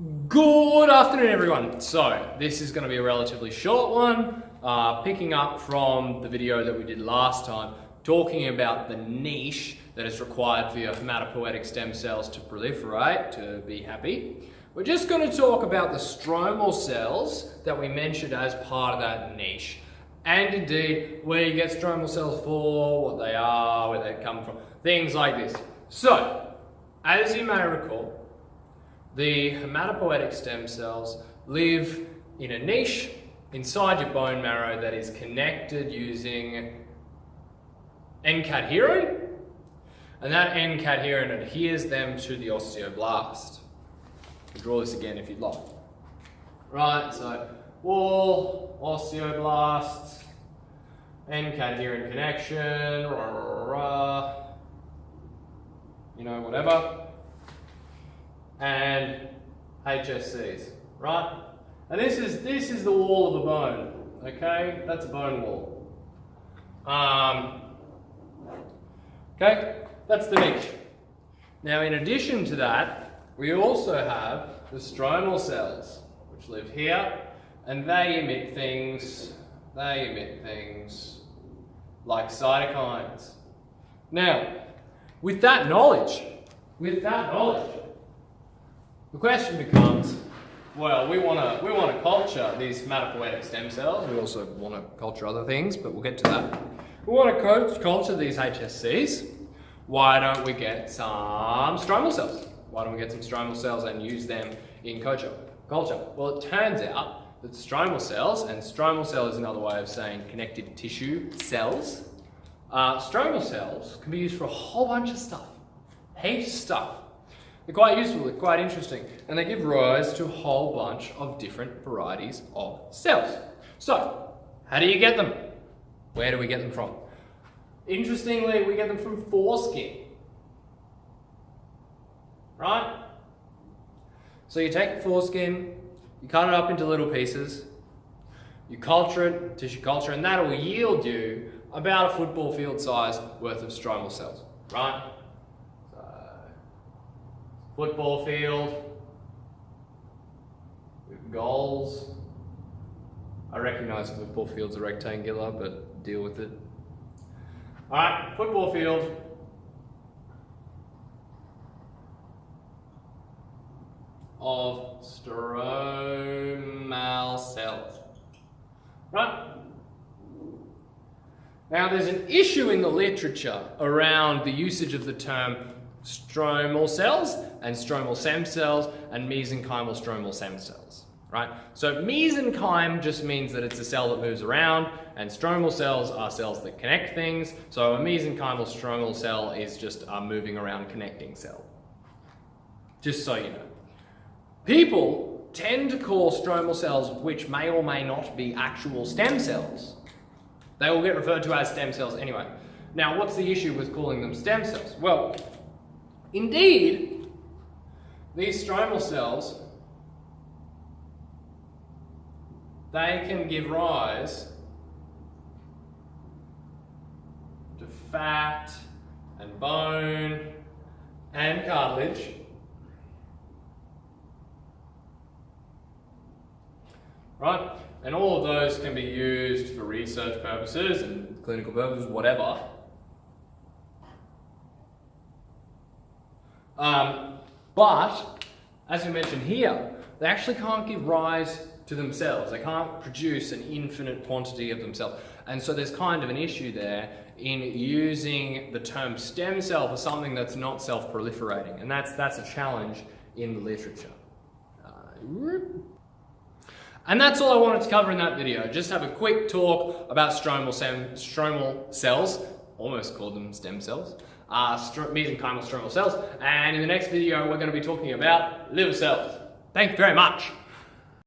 Good afternoon, everyone. So this is going to be a relatively short one, picking up from the video that we did last time, talking about the niche that is required for your hematopoietic stem cells to proliferate, to be happy. We're just going to talk about the stromal cells that we mentioned as part of that niche, and indeed where you get stromal cells for, what they are, where they come from, things like this. So, as you may recall, the hematopoietic stem cells live in a niche inside your bone marrow that is connected using N-cadherin, and that N-cadherin adheres them to the osteoblast. I'll draw this again if you'd like. Right, so wall, osteoblast, N-cadherin connection, you know, whatever. And HSCs, right? And this is the wall of the bone, okay? That's a bone wall. Okay, that's the niche. Now, in addition to that, we also have the stromal cells, which live here, and they emit things like cytokines. Now, with that knowledge, the question becomes, well, we want to culture these hematopoietic stem cells. We also want to culture other things, but we'll get to that. We want to culture these HSCs. Why don't we get some stromal cells? Why don't we get some stromal cells and use them in culture? Well, it turns out that stromal cells, and stromal cell is another way of saying connective tissue cells, stromal cells can be used for a whole bunch of stuff, heaps of stuff. They're quite useful, they're quite interesting, and they give rise to a whole bunch of different varieties of cells. So, how do you get them? Where do we get them from? Interestingly, we get them from foreskin. Right? So you take the foreskin, you cut it up into little pieces, you culture it, tissue culture, and that'll yield you about a football field size worth of stromal cells. Right? Football field with goals. I recognise football fields are rectangular, but deal with it. Alright, football field. Of stromal cells. Right? Now there's an issue in the literature around the usage of the term stromal cells and stromal stem cells and mesenchymal stromal stem cells, right? So mesenchyme just means that it's a cell that moves around, and stromal cells are cells that connect things. So a mesenchymal stromal cell is just a moving around connecting cell. Just so you know. People tend to call stromal cells, which may or may not be actual stem cells, they will get referred to as stem cells anyway. Now, what's the issue with calling them stem cells? Well, indeed, these stromal cells, they can give rise to fat and bone and cartilage, right? And all of those can be used for research purposes and clinical purposes, whatever. But, as we mentioned here, they actually can't give rise to themselves. They can't produce an infinite quantity of themselves. And so there's kind of an issue there in using the term stem cell for something that's not self-proliferating. And that's a challenge in the literature. And that's all I wanted to cover in that video. Just have a quick talk about stromal cells, almost called them stem cells, mesenchymal stromal cells, and in the next video we're going to be talking about liver cells. Thank you very much.